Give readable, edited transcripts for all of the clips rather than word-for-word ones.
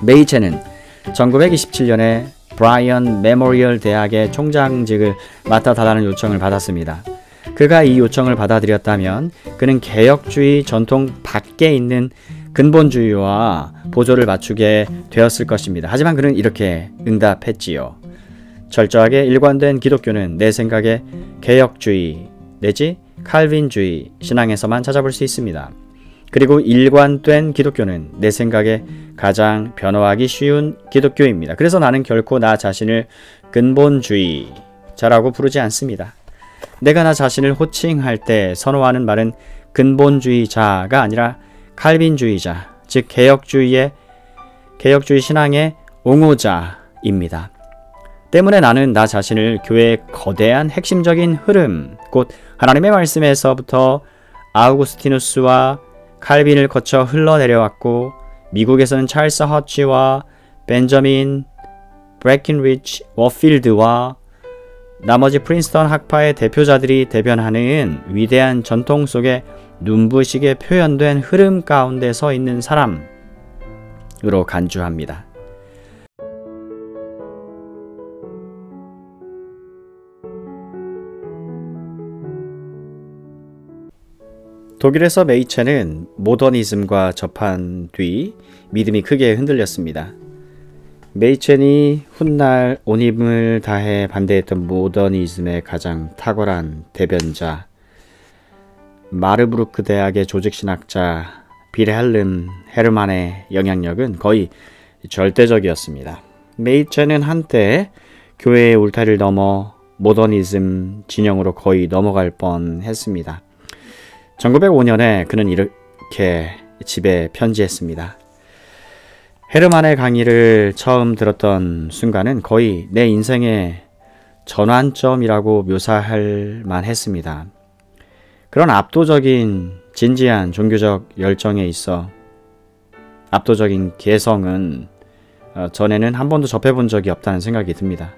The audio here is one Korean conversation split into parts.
메이체는 1927년에 브라이언 메모리얼 대학의 총장직을 맡아달라는 요청을 받았습니다. 그가 이 요청을 받아들였다면 그는 개혁주의 전통 밖에 있는 근본주의와 보조를 맞추게 되었을 것입니다. 하지만 그는 이렇게 응답했지요. 철저하게 일관된 기독교는 내 생각에 개혁주의 내지 칼빈주의 신앙에서만 찾아볼 수 있습니다. 그리고 일관된 기독교는 내 생각에 가장 변화하기 쉬운 기독교입니다. 그래서 나는 결코 나 자신을 근본주의자라고 부르지 않습니다. 내가 나 자신을 호칭할 때 선호하는 말은 근본주의자가 아니라 칼빈주의자, 즉 개혁주의 신앙의 옹호자입니다. 때문에 나는 나 자신을 교회의 거대한 핵심적인 흐름, 곧 하나님의 말씀에서부터 아우구스티누스와 칼빈을 거쳐 흘러내려왔고 미국에서는 찰스 허치와 벤저민 브래켄리지 워필드와 나머지 프린스턴 학파의 대표자들이 대변하는 위대한 전통 속에 눈부시게 표현된 흐름 가운데 서 있는 사람으로 간주합니다. 독일에서 메이체는 모더니즘과 접한 뒤 믿음이 크게 흔들렸습니다. 메이첸이 훗날 온 힘을 다해 반대했던 모더니즘의 가장 탁월한 대변자, 마르부르크 대학의 조직신학자 빌헬름 헤르만의 영향력은 거의 절대적이었습니다. 메이첸은 한때 교회의 울타리를 넘어 모더니즘 진영으로 거의 넘어갈 뻔했습니다. 1905년에 그는 이렇게 집에 편지했습니다. 헤르만의 강의를 처음 들었던 순간은 거의 내 인생의 전환점이라고 묘사할 만했습니다. 그런 압도적인 진지한 종교적 열정에 있어 압도적인 개성은 전에는 한 번도 접해본 적이 없다는 생각이 듭니다.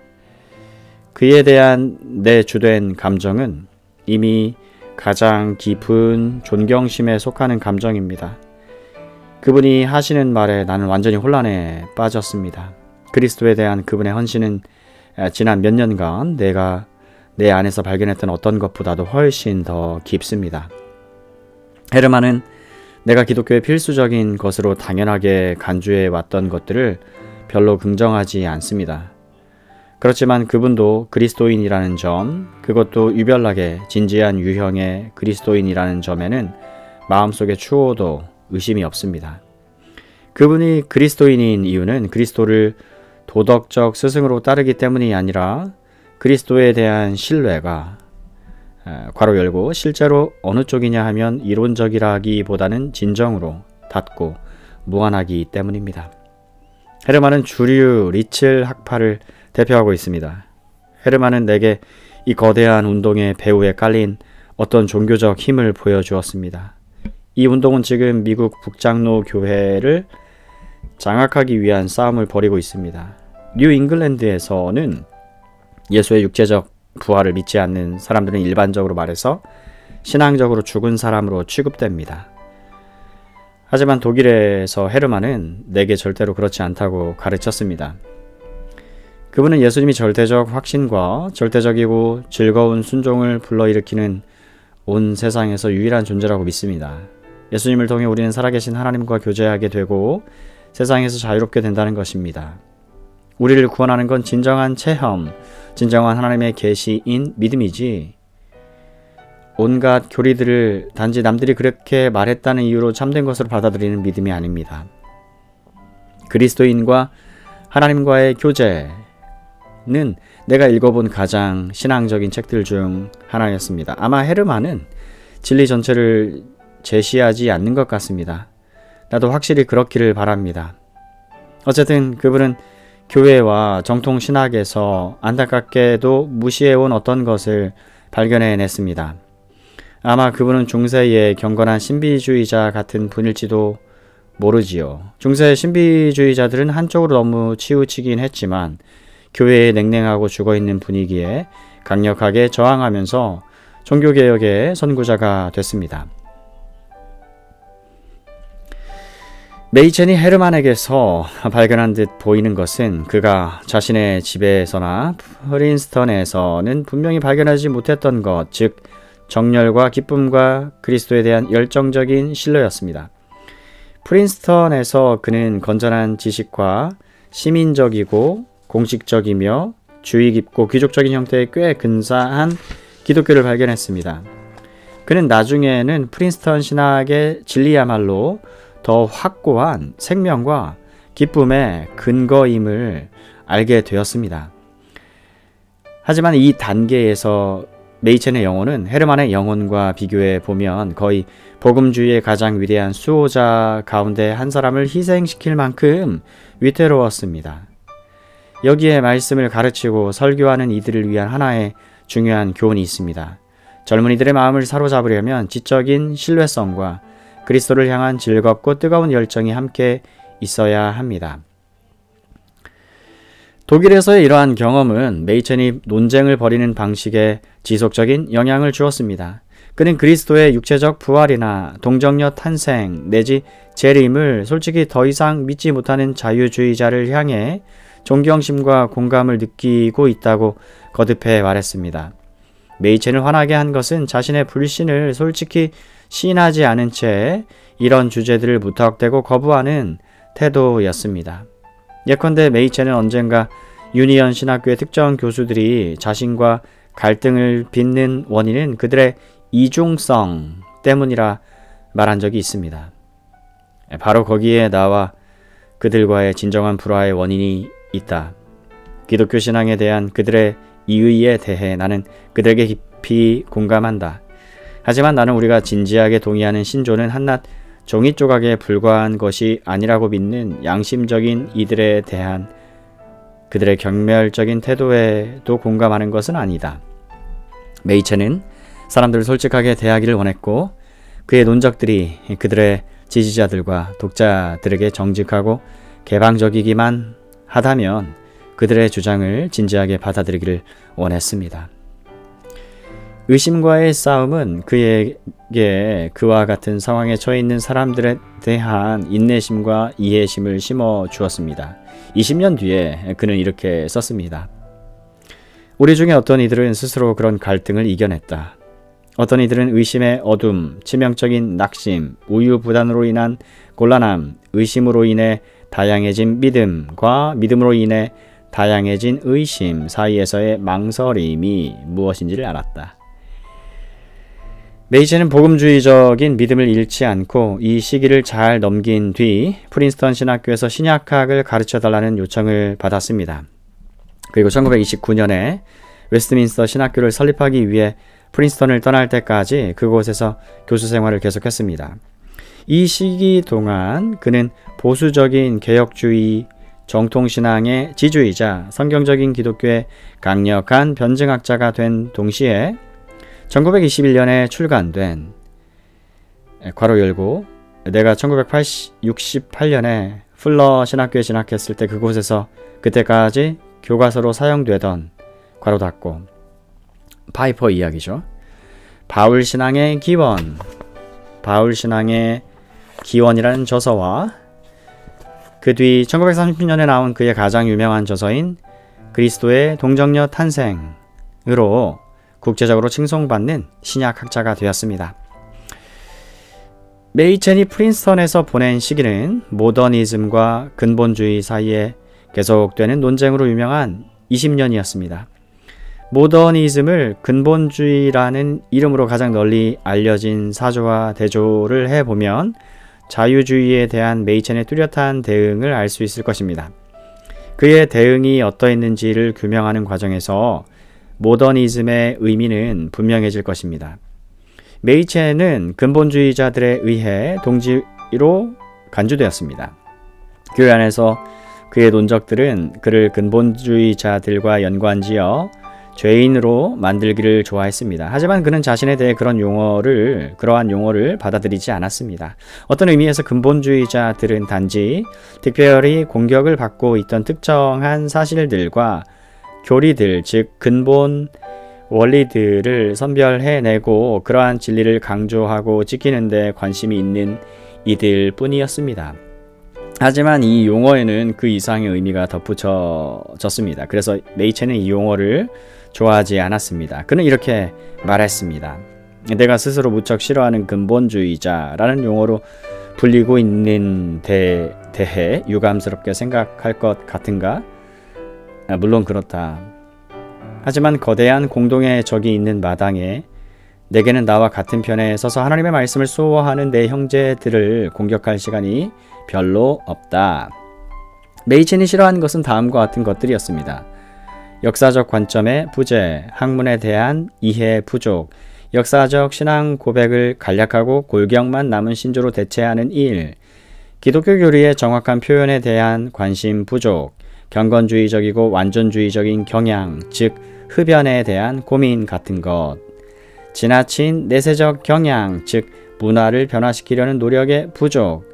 그에 대한 내 주된 감정은 이미 가장 깊은 존경심에 속하는 감정입니다. 그분이 하시는 말에 나는 완전히 혼란에 빠졌습니다. 그리스도에 대한 그분의 헌신은 지난 몇 년간 내가 내 안에서 발견했던 어떤 것보다도 훨씬 더 깊습니다. 헤르만은 내가 기독교의 필수적인 것으로 당연하게 간주해 왔던 것들을 별로 긍정하지 않습니다. 그렇지만 그분도 그리스도인이라는 점, 그것도 유별나게 진지한 유형의 그리스도인이라는 점에는 마음속에 추호도 의심이 없습니다. 그분이 그리스도인인 이유는 그리스도를 도덕적 스승으로 따르기 때문이 아니라 그리스도에 대한 신뢰가 괄호 열고 실제로 어느 쪽이냐 하면 이론적이라기보다는 진정으로 닫고 무한하기 때문입니다. 헤르만은 주류 리첼 학파를 대표하고 있습니다. 헤르만은 내게 이 거대한 운동의 배후에 깔린 어떤 종교적 힘을 보여주었습니다. 이 운동은 지금 미국 북장로 교회를 장악하기 위한 싸움을 벌이고 있습니다. 뉴 잉글랜드에서는 예수의 육체적 부활을 믿지 않는 사람들은 일반적으로 말해서 신앙적으로 죽은 사람으로 취급됩니다. 하지만 독일에서 헤르만은 내게 절대로 그렇지 않다고 가르쳤습니다. 그분은 예수님이 절대적 확신과 절대적이고 즐거운 순종을 불러일으키는 온 세상에서 유일한 존재라고 믿습니다. 예수님을 통해 우리는 살아계신 하나님과 교제하게 되고 세상에서 자유롭게 된다는 것입니다. 우리를 구원하는 건 진정한 체험, 진정한 하나님의 계시인 믿음이지 온갖 교리들을 단지 남들이 그렇게 말했다는 이유로 참된 것으로 받아들이는 믿음이 아닙니다. 그리스도인과 하나님과의 교제는 내가 읽어본 가장 신앙적인 책들 중 하나였습니다. 아마 헤르만은 진리 전체를 제시하지 않는 것 같습니다. 나도 확실히 그렇기를 바랍니다. 어쨌든 그분은 교회와 정통 신학에서 안타깝게도 무시해온 어떤 것을 발견해냈습니다. 아마 그분은 중세의 경건한 신비주의자 같은 분일지도 모르지요. 중세 신비주의자들은 한쪽으로 너무 치우치긴 했지만 교회의 냉랭하고 죽어있는 분위기에 강력하게 저항하면서 종교개혁의 선구자가 됐습니다. 메이첸이 헤르만에게서 발견한 듯 보이는 것은 그가 자신의 집에서나 프린스턴에서는 분명히 발견하지 못했던 것, 즉 정열과 기쁨과 그리스도에 대한 열정적인 신뢰였습니다. 프린스턴에서 그는 건전한 지식과 시민적이고 공식적이며 주의 깊고 귀족적인 형태의 꽤 근사한 기독교를 발견했습니다. 그는 나중에는 프린스턴 신학의 진리야말로 더 확고한 생명과 기쁨의 근거임을 알게 되었습니다. 하지만 이 단계에서 메이첸의 영혼은 헤르만의 영혼과 비교해 보면 거의 복음주의의 가장 위대한 수호자 가운데 한 사람을 희생시킬 만큼 위태로웠습니다. 여기에 말씀을 가르치고 설교하는 이들을 위한 하나의 중요한 교훈이 있습니다. 젊은이들의 마음을 사로잡으려면 지적인 신뢰성과 그리스도를 향한 즐겁고 뜨거운 열정이 함께 있어야 합니다. 독일에서의 이러한 경험은 메이첸이 논쟁을 벌이는 방식에 지속적인 영향을 주었습니다. 그는 그리스도의 육체적 부활이나 동정녀 탄생 내지 재림을 솔직히 더 이상 믿지 못하는 자유주의자를 향해 존경심과 공감을 느끼고 있다고 거듭해 말했습니다. 메이첸을 화나게 한 것은 자신의 불신을 솔직히 시인하지 않은 채 이런 주제들을 무턱대고 거부하는 태도였습니다. 예컨대 메이첸은 언젠가 유니언 신학교의 특정 교수들이 자신과 갈등을 빚는 원인은 그들의 이중성 때문이라 말한 적이 있습니다. 바로 거기에 나와 그들과의 진정한 불화의 원인이 있다. 기독교 신앙에 대한 그들의 이의에 대해 나는 그들에게 깊이 공감한다. 하지만 나는 우리가 진지하게 동의하는 신조는 한낱 종이 조각에 불과한 것이 아니라고 믿는 양심적인 이들에 대한 그들의 경멸적인 태도에도 공감하는 것은 아니다. 메이첸은 사람들을 솔직하게 대하기를 원했고 그의 논적들이 그들의 지지자들과 독자들에게 정직하고 개방적이기만 하다면 그들의 주장을 진지하게 받아들이기를 원했습니다. 의심과의 싸움은 그에게 그와 같은 상황에 처해 있는 사람들에 대한 인내심과 이해심을 심어 주었습니다. 20년 뒤에 그는 이렇게 썼습니다. 우리 중에 어떤 이들은 스스로 그런 갈등을 이겨냈다. 어떤 이들은 의심의 어둠, 치명적인 낙심, 우유부단으로 인한 곤란함, 의심으로 인해 다양해진 믿음과 믿음으로 인해 다양해진 의심 사이에서의 망설임이 무엇인지를 알았다. 메이첸은 복음주의적인 믿음을 잃지 않고 이 시기를 잘 넘긴 뒤 프린스턴 신학교에서 신약학을 가르쳐달라는 요청을 받았습니다. 그리고 1929년에 웨스트민스터 신학교를 설립하기 위해 프린스턴을 떠날 때까지 그곳에서 교수 생활을 계속했습니다. 이 시기 동안 그는 보수적인 개혁주의 정통신앙의 지주이자 성경적인 기독교의 강력한 변증학자가 된 동시에 1921년에 출간된 괄호 열고 내가 1968년에 풀러 신학교에 진학했을 때 그곳에서 그때까지 교과서로 사용되던 괄호 닫고 파이퍼 이야기죠. 바울신앙의 기원, 바울신앙의 기원이라는 저서와 그 뒤 1930년에 나온 그의 가장 유명한 저서인 그리스도의 동정녀 탄생으로 국제적으로 칭송받는 신약학자가 되었습니다. 메이첸이 프린스턴에서 보낸 시기는 모더니즘과 근본주의 사이에 계속되는 논쟁으로 유명한 20년이었습니다. 모더니즘을 근본주의라는 이름으로 가장 널리 알려진 사조와 대조를 해보면 자유주의에 대한 메이첸의 뚜렷한 대응을 알 수 있을 것입니다. 그의 대응이 어떠했는지를 규명하는 과정에서 모더니즘의 의미는 분명해질 것입니다. 메이첸은 근본주의자들에 의해 동지로 간주되었습니다. 교회 안에서 그의 논적들은 그를 근본주의자들과 연관지어 죄인으로 만들기를 좋아했습니다. 하지만 그는 자신에 대해 그러한 용어를 받아들이지 않았습니다. 어떤 의미에서 근본주의자들은 단지 특별히 공격을 받고 있던 특정한 사실들과 교리들, 즉 근본 원리들을 선별해내고 그러한 진리를 강조하고 지키는 데 관심이 있는 이들 뿐이었습니다. 하지만 이 용어에는 그 이상의 의미가 덧붙여졌습니다. 그래서 메이체는 이 용어를 좋아하지 않았습니다. 그는 이렇게 말했습니다. 내가 스스로 무척 싫어하는 근본주의자라는 용어로 불리고 있는 대해 유감스럽게 생각할 것 같은가? 물론 그렇다. 하지만 거대한 공동의 적이 있는 마당에 내게는 나와 같은 편에 서서 하나님의 말씀을 수호하는 내 형제들을 공격할 시간이 별로 없다. 메이첸이 싫어하는 것은 다음과 같은 것들이었습니다. 역사적 관점의 부재, 학문에 대한 이해 부족, 역사적 신앙 고백을 간략하고 골격만 남은 신조로 대체하는 일, 기독교 교리의 정확한 표현에 대한 관심 부족, 경건주의적이고 완전주의적인 경향, 즉 흡연에 대한 고민 같은 것, 지나친 내세적 경향, 즉 문화를 변화시키려는 노력의 부족,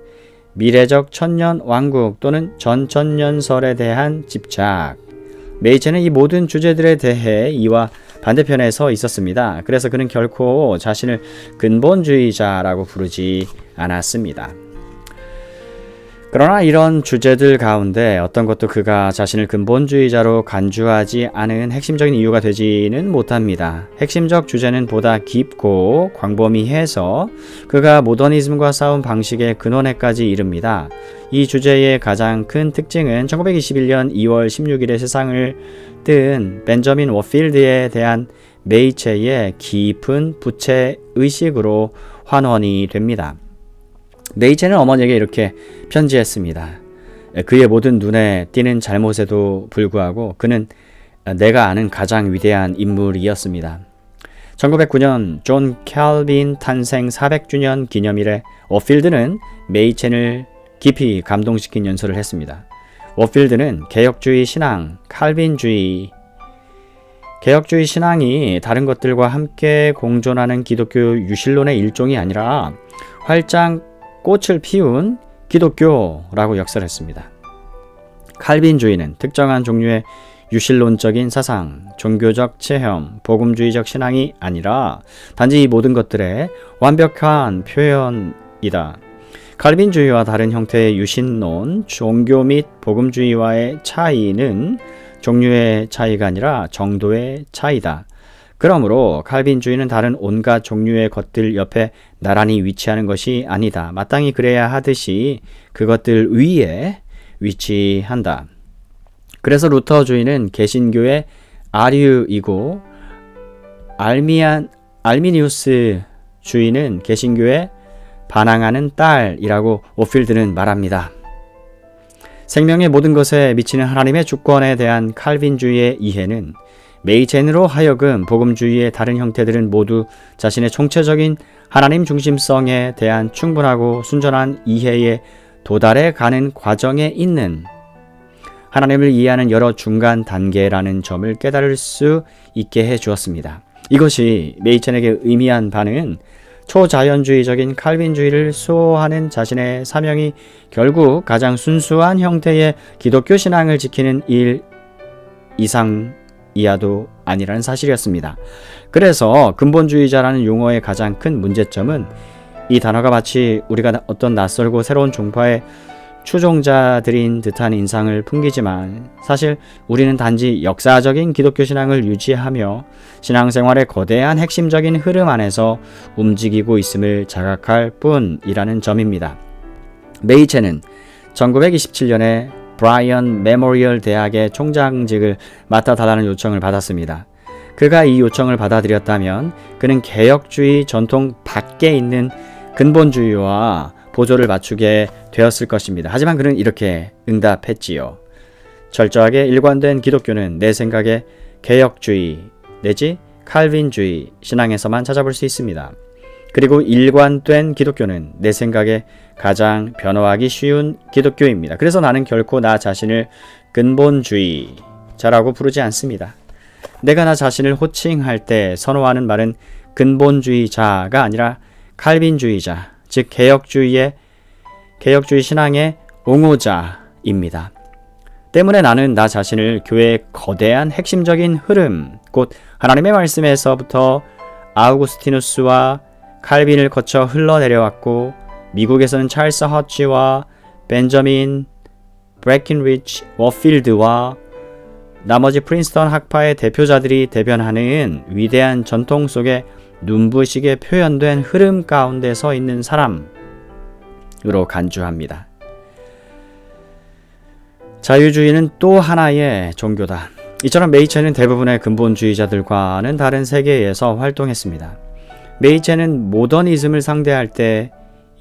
미래적 천년 왕국 또는 전천년설에 대한 집착. 메이체는 이 모든 주제들에 대해 이와 반대편에 서 있었습니다. 그래서 그는 결코 자신을 근본주의자라고 부르지 않았습니다. 그러나 이런 주제들 가운데 어떤 것도 그가 자신을 근본주의자로 간주하지 않은 핵심적인 이유가 되지는 못합니다. 핵심적 주제는 보다 깊고 광범위해서 그가 모더니즘과 싸운 방식의 근원에까지 이릅니다. 이 주제의 가장 큰 특징은 1921년 2월 16일에 세상을 뜬 벤저민 워필드에 대한 메이체의 깊은 부채의식으로 환원이 됩니다. 메이체는 어머니에게 이렇게 편지했습니다. 그의 모든 눈에 띄는 잘못에도 불구하고 그는 내가 아는 가장 위대한 인물이었습니다. 1909년 존 캘빈 탄생 400주년 기념일에 워필드는 메이첸을 깊이 감동시킨 연설을 했습니다. 워필드는 개혁주의 신앙, 칼빈주의, 개혁주의 신앙이 다른 것들과 함께 공존하는 기독교 유실론의 일종이 아니라 활짝 꽃을 피운 기독교라고 역설했습니다. 칼빈주의는 특정한 종류의 유실론적인 사상, 종교적 체험, 복음주의적 신앙이 아니라 단지 이 모든 것들의 완벽한 표현이다. 칼빈주의와 다른 형태의 유신론, 종교 및 복음주의와의 차이는 종류의 차이가 아니라 정도의 차이다. 그러므로 칼빈주의는 다른 온갖 종류의 것들 옆에 나란히 위치하는 것이 아니다. 마땅히 그래야 하듯이 그것들 위에 위치한다. 그래서 루터주의는 개신교의 아류이고 알미니우스 주의는 개신교에 반항하는 딸이라고 오필드는 말합니다. 생명의 모든 것에 미치는 하나님의 주권에 대한 칼빈주의의 이해는 메이첸으로 하여금 복음주의의 다른 형태들은 모두 자신의 총체적인 하나님 중심성에 대한 충분하고 순전한 이해에 도달해 가는 과정에 있는 하나님을 이해하는 여러 중간 단계라는 점을 깨달을 수 있게 해 주었습니다. 이것이 메이첸에게 의미한 바는 초자연주의적인 칼빈주의를 수호하는 자신의 사명이 결국 가장 순수한 형태의 기독교 신앙을 지키는 일 이상이야도 아니라는 사실이었습니다. 그래서 근본주의자라는 용어의 가장 큰 문제점은 이 단어가 마치 우리가 어떤 낯설고 새로운 종파의 추종자들인 듯한 인상을 풍기지만 사실 우리는 단지 역사적인 기독교 신앙을 유지하며 신앙생활의 거대한 핵심적인 흐름 안에서 움직이고 있음을 자각할 뿐이라는 점입니다. 메이첸은 1927년에 브라이언 메모리얼 대학의 총장직을 맡아달라는 요청을 받았습니다. 그가 이 요청을 받아들였다면 그는 개혁주의 전통 밖에 있는 근본주의와 보조를 맞추게 되었을 것입니다. 하지만 그는 이렇게 응답했지요. 철저하게 일관된 기독교는 내 생각에 개혁주의 내지 칼빈주의 신앙에서만 찾아볼 수 있습니다. 그리고 일관된 기독교는 내 생각에 가장 변화하기 쉬운 기독교입니다. 그래서 나는 결코 나 자신을 근본주의자라고 부르지 않습니다. 내가 나 자신을 호칭할 때 선호하는 말은 근본주의자가 아니라 칼빈주의자, 즉 개혁주의 신앙의 옹호자입니다. 때문에 나는 나 자신을 교회의 거대한 핵심적인 흐름, 곧 하나님의 말씀에서부터 아우구스티누스와 칼빈을 거쳐 흘러내려왔고 미국에서는 찰스 허치와 벤저민 브래킨리지 워필드와 나머지 프린스턴 학파의 대표자들이 대변하는 위대한 전통 속에 눈부시게 표현된 흐름 가운데 서 있는 사람으로 간주합니다. 자유주의는 또 하나의 종교다. 이처럼 메이체는 대부분의 근본주의자들과는 다른 세계에서 활동했습니다. 메이체는 모더니즘을 상대할 때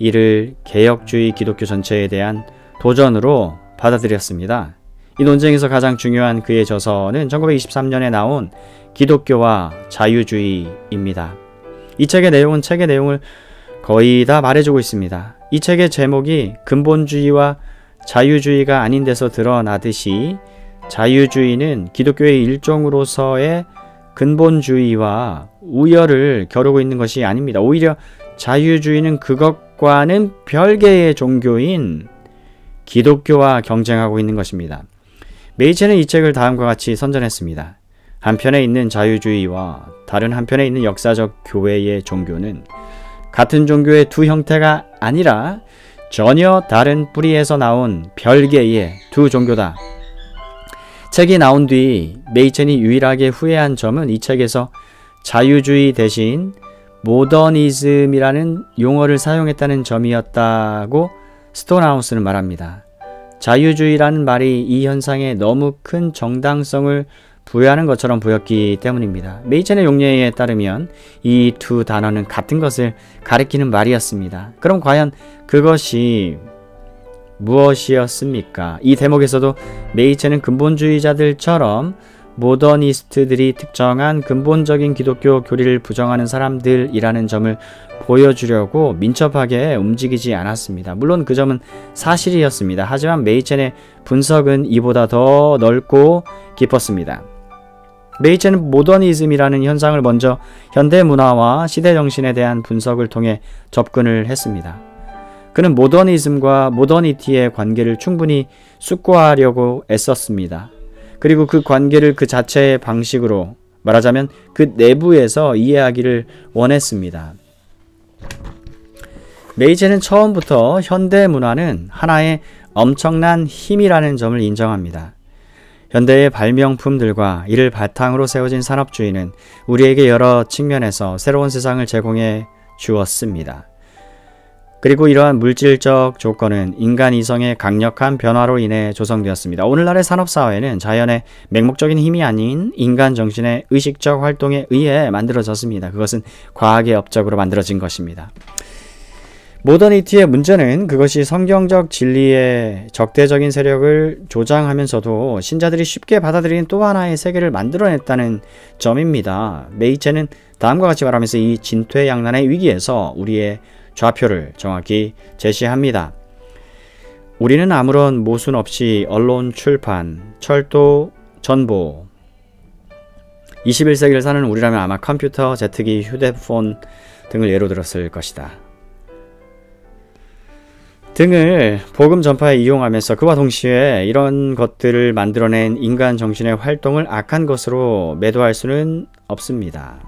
이를 개혁주의 기독교 전체에 대한 도전으로 받아들였습니다. 이 논쟁에서 가장 중요한 그의 저서는 1923년에 나온 기독교와 자유주의입니다. 이 책의 내용을 거의 다 말해주고 있습니다. 이 책의 제목이 근본주의와 자유주의가 아닌 데서 드러나듯이 자유주의는 기독교의 일종으로서의 근본주의와 우열을 겨루고 있는 것이 아닙니다. 오히려 자유주의는 그것과는 별개의 종교인 기독교와 경쟁하고 있는 것입니다. 메이체는 이 책을 다음과 같이 선전했습니다. 한편에 있는 자유주의와 다른 한편에 있는 역사적 교회의 종교는 같은 종교의 두 형태가 아니라 전혀 다른 뿌리에서 나온 별개의 두 종교다. 책이 나온 뒤 메이첸이 유일하게 후회한 점은 이 책에서 자유주의 대신 모더니즘이라는 용어를 사용했다는 점이었다고 스톤하우스는 말합니다. 자유주의라는 말이 이 현상에 너무 큰 정당성을 부여하는 것처럼 보였기 때문입니다. 메이첸의 용례에 따르면 이 두 단어는 같은 것을 가리키는 말이었습니다. 그럼 과연 그것이 무엇이었습니까? 이 대목에서도 메이첸은 근본주의자들처럼 모더니스트들이 특정한 근본적인 기독교 교리를 부정하는 사람들이라는 점을 보여주려고 민첩하게 움직이지 않았습니다. 물론 그 점은 사실이었습니다. 하지만 메이첸의 분석은 이보다 더 넓고 깊었습니다. 메이첸은 모더니즘이라는 현상을 먼저 현대 문화와 시대 정신에 대한 분석을 통해 접근을 했습니다. 그는 모더니즘과 모더니티의 관계를 충분히 숙고하려고 애썼습니다. 그리고 그 관계를 그 자체의 방식으로 말하자면 그 내부에서 이해하기를 원했습니다. 메이첸은 처음부터 현대 문화는 하나의 엄청난 힘이라는 점을 인정합니다. 현대의 발명품들과 이를 바탕으로 세워진 산업주의는 우리에게 여러 측면에서 새로운 세상을 제공해 주었습니다. 그리고 이러한 물질적 조건은 인간 이성의 강력한 변화로 인해 조성되었습니다. 오늘날의 산업사회는 자연의 맹목적인 힘이 아닌 인간 정신의 의식적 활동에 의해 만들어졌습니다. 그것은 과학의 업적으로 만들어진 것입니다. 모더니티의 문제는 그것이 성경적 진리의 적대적인 세력을 조장하면서도 신자들이 쉽게 받아들이는 또 하나의 세계를 만들어냈다는 점입니다. 메이체는 다음과 같이 말하면서 이 진퇴양난의 위기에서 우리의 좌표를 정확히 제시합니다. 우리는 아무런 모순 없이 언론, 출판, 철도, 전보 21세기를 사는 우리라면 아마 컴퓨터, 제트기, 휴대폰 등을 예로 들었을 것이다. 등을 복음 전파에 이용하면서 그와 동시에 이런 것들을 만들어낸 인간 정신의 활동을 악한 것으로 매도할 수는 없습니다.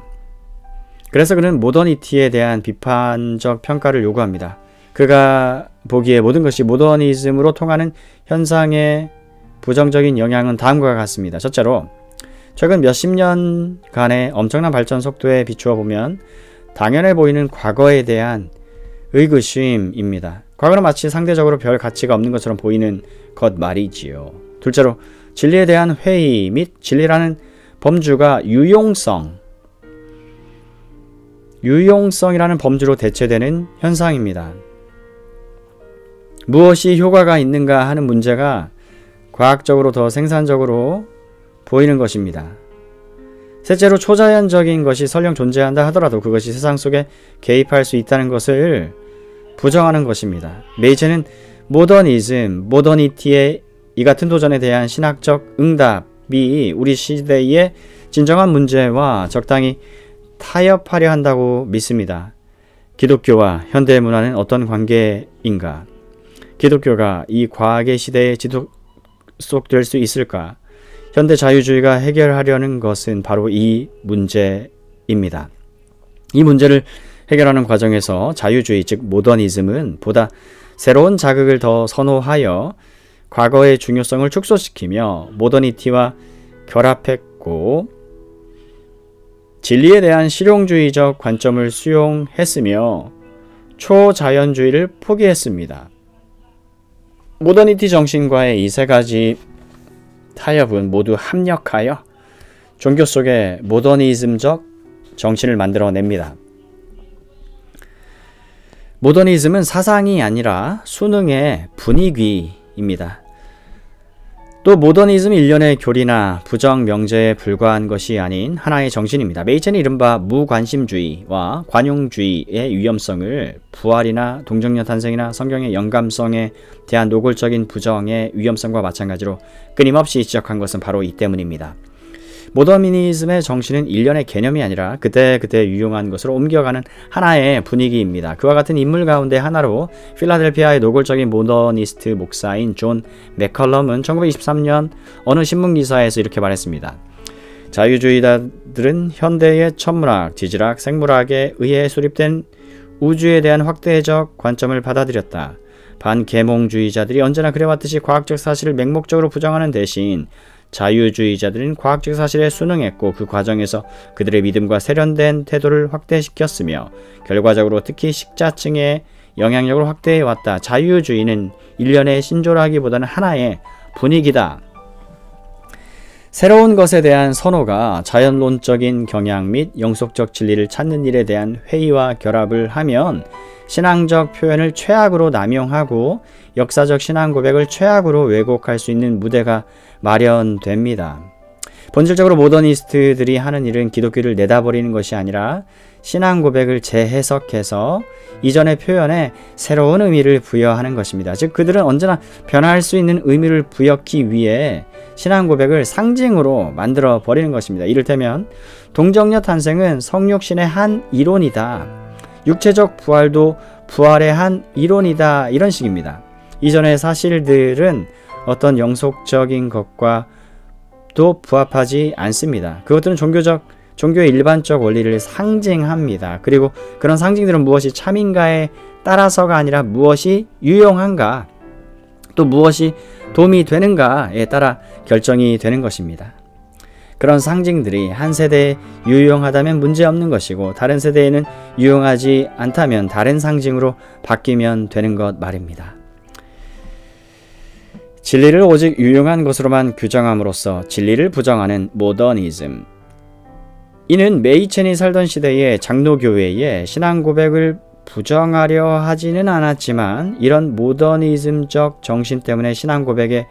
그래서 그는 모더니티에 대한 비판적 평가를 요구합니다. 그가 보기에 모든 것이 모더니즘으로 통하는 현상의 부정적인 영향은 다음과 같습니다. 첫째로, 최근 몇십 년간의 엄청난 발전 속도에 비추어 보면 당연해 보이는 과거에 대한 의구심입니다. 과거는 마치 상대적으로 별 가치가 없는 것처럼 보이는 것 말이지요. 둘째로, 진리에 대한 회의 및 진리라는 범주가 유용성이라는 범주로 대체되는 현상입니다. 무엇이 효과가 있는가 하는 문제가 과학적으로 더 생산적으로 보이는 것입니다. 셋째로, 초자연적인 것이 설령 존재한다 하더라도 그것이 세상 속에 개입할 수 있다는 것을 부정하는 것입니다. 메이체는 모더니즘, 모더니티의 이 같은 도전에 대한 신학적 응답이 우리 시대의 진정한 문제와 적당히 타협하려 한다고 믿습니다. 기독교와 현대 문화는 어떤 관계인가? 기독교가 이 과학의 시대에 지속될 수 있을까? 현대 자유주의가 해결하려는 것은 바로 이 문제입니다. 이 문제를 해결하는 과정에서 자유주의, 즉 모더니즘은 보다 새로운 자극을 더 선호하여 과거의 중요성을 축소시키며 모더니티와 결합했고 진리에 대한 실용주의적 관점을 수용했으며 초자연주의를 포기했습니다. 모더니티 정신과의 이 세 가지 타협은 모두 합력하여 종교 속에 모더니즘적 정신을 만들어냅니다. 모더니즘은 사상이 아니라 수능의 분위기입니다. 또 모더니즘 일련의 교리나 부정 명제에 불과한 것이 아닌 하나의 정신입니다. 메이첸이 이른바 무관심주의와 관용주의의 위험성을 부활이나 동정녀 탄생이나 성경의 영감성에 대한 노골적인 부정의 위험성과 마찬가지로 끊임없이 지적한 것은 바로 이 때문입니다. 모더니즘의 정신은 일련의 개념이 아니라 그때그때 유용한 것으로 옮겨가는 하나의 분위기입니다. 그와 같은 인물 가운데 하나로 필라델피아의 노골적인 모더니스트 목사인 존 맥컬럼은 1923년 어느 신문기사에서 이렇게 말했습니다. 자유주의자들은 현대의 천문학, 지질학, 생물학에 의해 수립된 우주에 대한 확대적 관점을 받아들였다. 반계몽주의자들이 언제나 그래왔듯이 과학적 사실을 맹목적으로 부정하는 대신 자유주의자들은 과학적 사실에 순응했고 그 과정에서 그들의 믿음과 세련된 태도를 확대시켰으며 결과적으로 특히 식자층의 영향력을 확대해왔다. 자유주의는 일련의 신조라기보다는 하나의 분위기다. 새로운 것에 대한 선호가 자연론적인 경향 및 영속적 진리를 찾는 일에 대한 회의와 결합을 하면 신앙적 표현을 최악으로 남용하고 역사적 신앙 고백을 최악으로 왜곡할 수 있는 무대가 마련됩니다. 본질적으로 모더니스트들이 하는 일은 기독교를 내다버리는 것이 아니라 신앙 고백을 재해석해서 이전의 표현에 새로운 의미를 부여하는 것입니다. 즉 그들은 언제나 변화할 수 있는 의미를 부여하기 위해 신앙 고백을 상징으로 만들어 버리는 것입니다. 이를테면 동정녀 탄생은 성육신의 한 이론이다. 육체적 부활도 부활의 한 이론이다. 이런 식입니다. 이전의 사실들은 어떤 영속적인 것과 또 부합하지 않습니다. 그것들은 종교의 일반적 원리를 상징합니다. 그리고 그런 상징들은 무엇이 참인가에 따라서가 아니라 무엇이 유용한가, 또 무엇이 도움이 되는가에 따라 결정이 되는 것입니다. 그런 상징들이 한 세대에 유용하다면 문제없는 것이고 다른 세대에는 유용하지 않다면 다른 상징으로 바뀌면 되는 것 말입니다. 진리를 오직 유용한 것으로만 규정함으로써 진리를 부정하는 모더니즘. 이는 메이첸이 살던 시대의 장로교회의 신앙 고백을 부정하려 하지는 않았지만 이런 모더니즘적 정신 때문에 신앙 고백에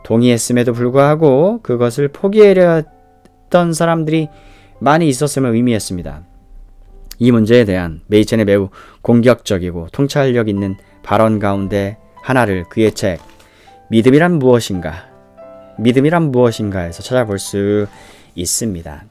동의했음에도 불구하고 그것을 포기하려 했던 사람들이 많이 있었음을 의미했습니다. 이 문제에 대한 메이첸의 매우 공격적이고 통찰력 있는 발언 가운데 하나를 그의 책 믿음이란 무엇인가에서 찾아볼 수 있습니다.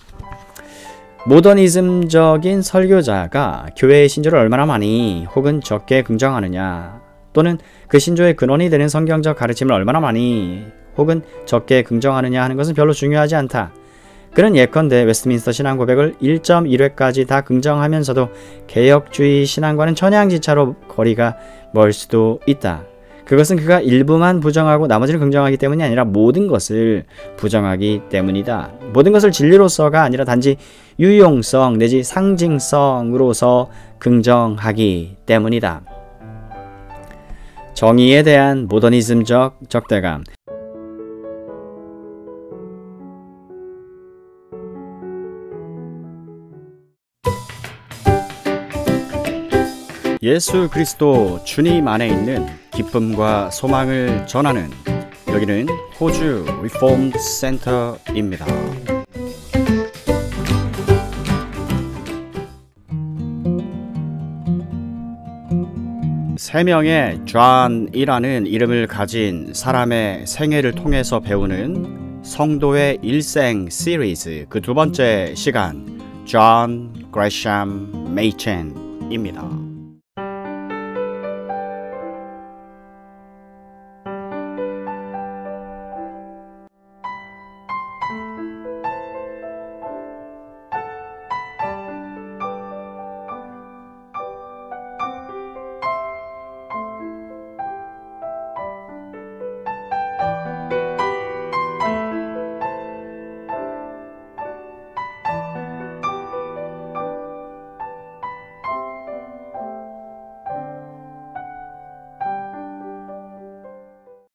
모더니즘적인 설교자가 교회의 신조를 얼마나 많이 혹은 적게 긍정하느냐, 또는 그 신조의 근원이 되는 성경적 가르침을 얼마나 많이 혹은 적게 긍정하느냐 하는 것은 별로 중요하지 않다. 그는 예컨대 웨스트민스터 신앙 고백을 1.1회까지 다 긍정하면서도 개혁주의 신앙과는 천양지차로 거리가 멀 수도 있다. 그것은 그가 일부만 부정하고 나머지를 긍정하기 때문이 아니라 모든 것을 부정하기 때문이다. 모든 것을 진리로서가 아니라 단지 유용성 내지 상징성으로서 긍정하기 때문이다. 정의에 대한 모더니즘적 적대감. 예수 그리스도 주님 안에 있는 기쁨과 소망을 전하는 여기는 호주 리폼드 센터입니다. 세 명의 존이라는 이름을 가진 사람의 생애를 통해서 배우는 성도의 일생 시리즈 그 두 번째 시간 존 그레샴 메이첸입니다.